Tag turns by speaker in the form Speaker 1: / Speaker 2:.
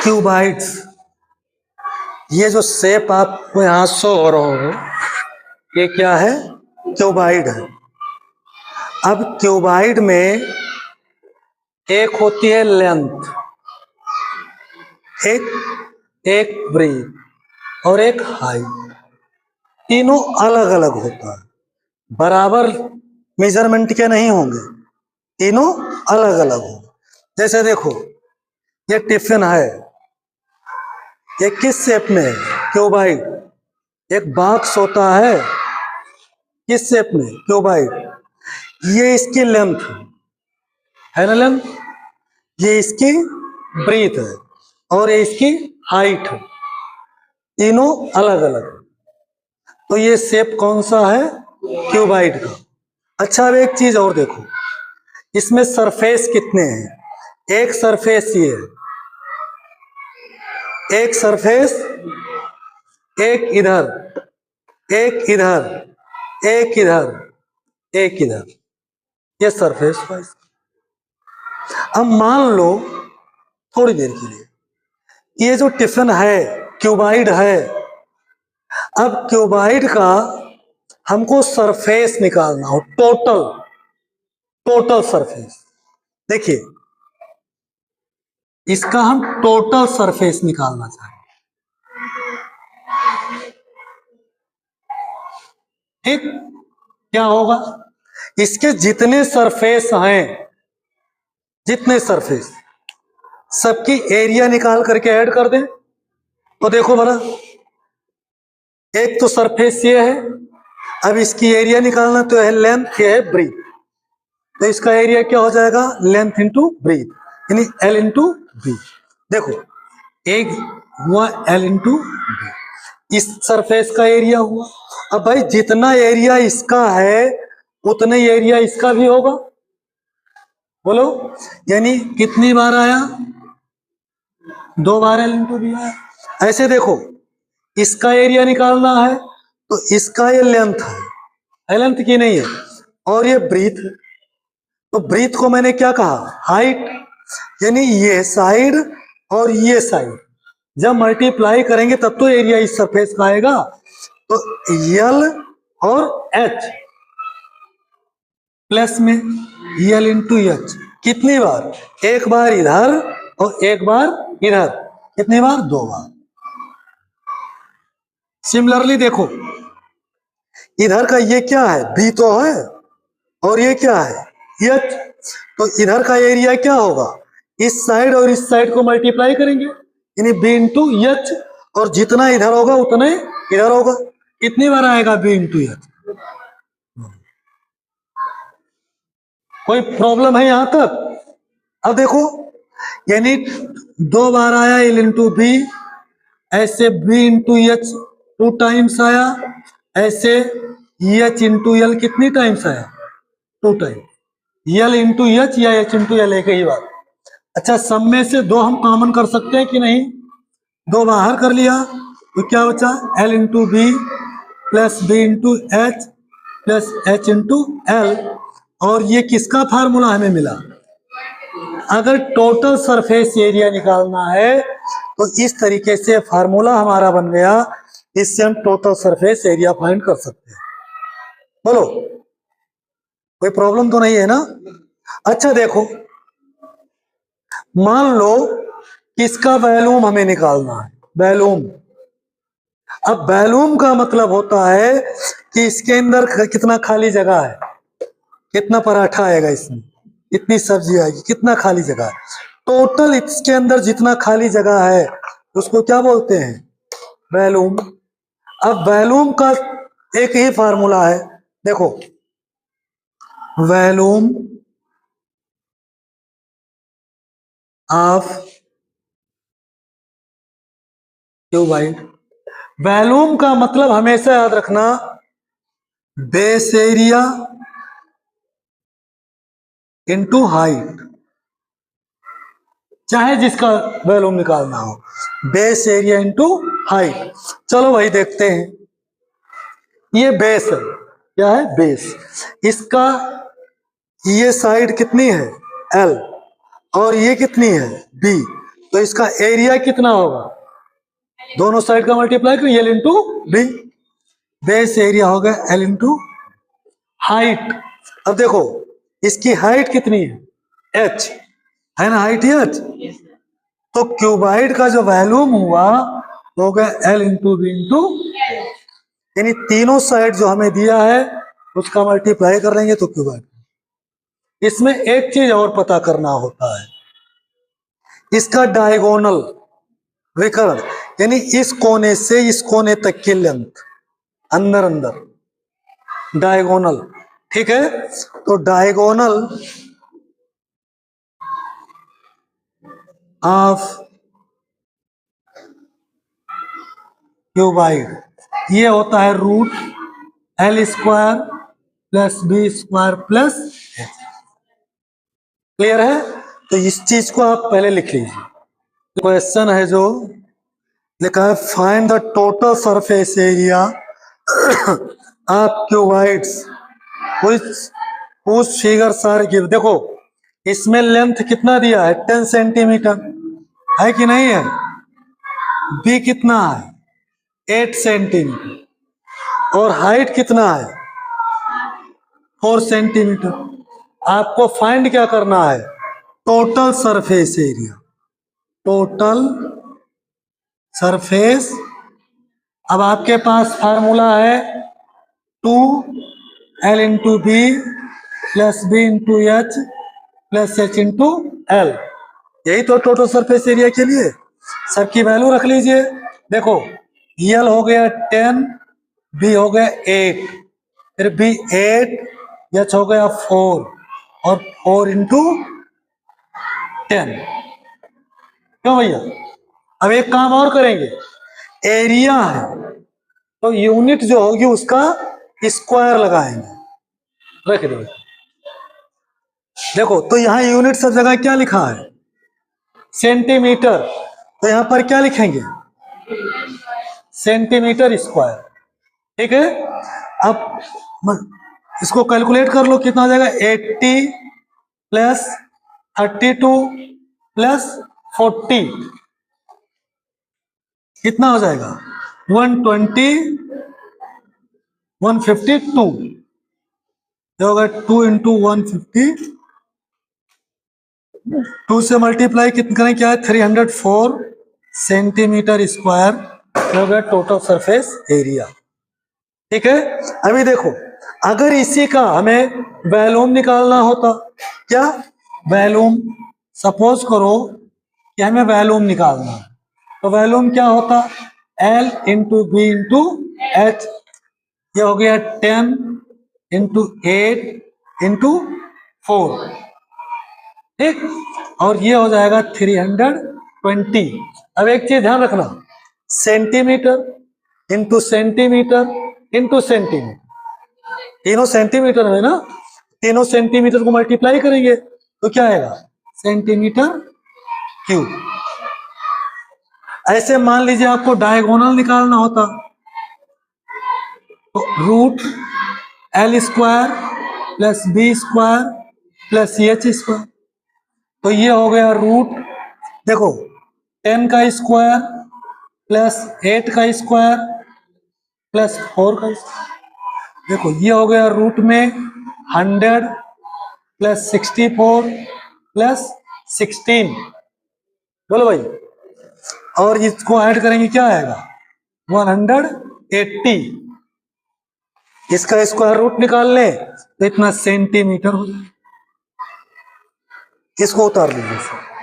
Speaker 1: क्यूबाइड्स, ये जो शेप आपको यहां शो हो रहा होगा, ये क्या है? क्यूबाइड है। अब क्यूबाइड में एक होती है लेंथ, एक ब्रेथ और एक हाइट। तीनों अलग अलग होता है, बराबर मेजरमेंट के नहीं होंगे, तीनों अलग अलग होंगे। जैसे देखो, ये टिफिन है, ये किस शेप में है? क्यूबाइड। एक बॉक्स होता है, किस शेप में? क्यूबाइड। ये इसकी लेंथ है ना, लेंथ। ये इसकी ब्रीथ है और ये इसकी हाइट है, तीनों अलग अलग है। तो ये शेप कौन सा है? क्यूबाइड का। अच्छा, अब एक चीज और देखो, इसमें सरफेस कितने हैं? एक सरफेस ये है, एक सरफेस, एक इधर, एक इधर, एक इधर, एक इधर, ये सरफेस वाइज। अब मान लो थोड़ी देर के लिए, ये जो टिफिन है क्यूबाइड है। अब क्यूबाइड का हमको सरफेस निकालना हो, टोटल सरफेस। देखिए, इसका हम टोटल सरफेस निकालना चाहें, ठीक? क्या होगा? इसके जितने सरफेस हैं, जितने सरफेस, सबकी एरिया निकाल करके ऐड कर दें। तो देखो भला, एक तो सरफेस ये है, अब इसकी एरिया निकालना तो है लेंथ, ये है ब्रीथ। तो इसका एरिया क्या हो जाएगा? लेंथ इंटू ब्रीथ, यानी एल इंटू बी। देखो, एक हुआ एल इंटू बी, इस सरफेस का एरिया हुआ। अब भाई जितना एरिया इसका है उतना एरिया इसका भी होगा, बोलो। यानी कितनी बार आया? 2 बार एल इंटू बी आया। ऐसे देखो, इसका एरिया निकालना है तो इसका ये लेंथ है, लेंथ की नहीं है, और ये ब्रीथ। तो ब्रीथ को मैंने क्या कहा? हाइट। यानी ये साइड और ये साइड जब मल्टीप्लाई करेंगे तब तो एरिया इस सरफेस का आएगा। तो यल और एच प्लस में यल इंटू एच। कितनी बार? एक बार इधर और एक बार इधर। कितनी बार? 2 बार। सिमिलरली देखो, इधर का ये क्या है? बी तो है, और ये क्या है? एच। तो इधर का एरिया क्या होगा? इस साइड और इस साइड को मल्टीप्लाई करेंगे, यानी बी इंटू एच, और जितना इधर होगा उतना इधर होगा। कितनी बार आएगा बी इंटू एच? कोई प्रॉब्लम है यहां तक? अब देखो, यानी 2 बार आया एल इंटू बी, ऐसे बी इंटू एच 2 टाइम्स आया, ऐसे एच इंटू एल कितनी टाइम्स आया? 2 टाइम। यल इंटू एच या एच इंटू एल एक ही बात। अच्छा, सब में से 2 हम कॉमन कर सकते हैं कि नहीं? 2 बाहर कर लिया तो क्या बचा? L into B plus B into H plus H into L. और ये किसका फार्मूला हमें मिला? अगर टोटल सरफेस एरिया निकालना है तो इस तरीके से फार्मूला हमारा बन गया, इससे हम टोटल सरफेस एरिया फाइंड कर सकते हैं। बोलो, कोई प्रॉब्लम तो नहीं है ना? अच्छा देखो, मान लो किसका वॉल्यूम हमें निकालना है, वॉल्यूम। अब वॉल्यूम का मतलब होता है कि इसके अंदर कितना खाली जगह है, कितना पराठा आएगा इसमें, कितनी सब्जी आएगी, कितना खाली जगह है। टोटल इसके अंदर जितना खाली जगह है उसको क्या बोलते हैं? वॉल्यूम। अब वॉल्यूम का एक ही फार्मूला है, देखो, वॉल्यूम ऑफ क्यूबाइड। वॉल्यूम का मतलब हमेशा याद रखना, बेस एरिया इनटू हाइट, चाहे जिसका वॉल्यूम निकालना हो, बेस एरिया इनटू हाइट। चलो भाई देखते हैं, ये बेस है, क्या है? बेस। इसका ये साइड कितनी है? एल, और ये कितनी है? बी। तो इसका एरिया कितना होगा, दोनों साइड का मल्टीप्लाई करो, L into B, base area हो गया एल इंटू हाइट। अब देखो इसकी हाइट कितनी है, एच है ना, हाइट है एच, तो क्यूबाइड का जो वैल्यूम हुआ हो गया एल इंटू बी इंटू, यानी तीनों साइड जो हमें दिया है उसका मल्टीप्लाई कर लेंगे तो क्यूबाइड। इसमें एक चीज और पता करना होता है, इसका डायगोनल विकर्ण, यानी इस कोने से इस कोने तक की लेंथ, अंदर अंदर डायगोनल, ठीक है। तो डायगोनल ऑफ क्यूबाइड ये होता है root L square plus B square plus, clear है। तो इस चीज को आप पहले लिख लीजिए। क्वेश्चन है जो लिखा है find the total surface area of cuboids which figures are given. देखो इसमें लेंथ कितना दिया है 10 सेंटीमीटर, है कि नहीं है, बी कितना है 8 सेंटीमीटर और हाइट कितना है 4 सेंटीमीटर। आपको फाइंड क्या करना है, total surface area, total surface. अब आपके पास फार्मूला है 2 L into B plus B into H plus H into L, यही तो टोटल सरफेस एरिया के लिए। सबकी वैल्यू रख लीजिए। देखो एल हो गया 10, बी हो गया 8, फिर बी 8, एच हो गया 4 और 4 इंटू 10, क्यों भैया। अब एक काम और करेंगे, एरिया है तो यूनिट जो होगी उसका स्क्वायर लगाएंगे, रख दो। देखो तो यहां यूनिट सब जगह क्या लिखा है सेंटीमीटर, तो यहां पर क्या लिखेंगे सेंटीमीटर स्क्वायर, ठीक है। अब इसको कैलकुलेट कर लो कितना हो जाएगा 80 प्लस 32 प्लस 40 कितना हो जाएगा 120 152, होगा 2 इंटू 150, 2 से मल्टीप्लाई कितना करें, क्या है 304 सेंटीमीटर स्क्वायर होगा टोटल सरफेस एरिया, ठीक है। अभी देखो अगर इसी का हमें वैल्यूम निकालना होता, क्या वैल्यूम, सपोज करो कि हमें वैल्यूम निकालना है, तो वैल्यूम क्या होता L into B into H, ये हो गया 10 इंटू 8 इंटू 4, ठीक, और ये हो जाएगा 320। अब एक चीज ध्यान रखना, centimetre into centimetre into centimetre, तीनों सेंटीमीटर में ना, तीनों सेंटीमीटर को मल्टीप्लाई करेंगे तो क्या आएगा सेंटीमीटर क्यूब। ऐसे मान लीजिए आपको डायगोनल निकालना होता तो root L square plus B square plus H square, तो ये हो गया रूट, देखो 10 का स्क्वायर प्लस 8 का स्क्वायर प्लस 4 का स्क्वायर, देखो ये हो गया रूट में 100 प्लस 64 प्लस 16, बोलो भाई, और इसको ऐड करेंगे क्या आएगा 180, इसका स्क्वायर रूट निकाल ले तो इतना सेंटीमीटर हो जाए। इसको उतार लीजिए।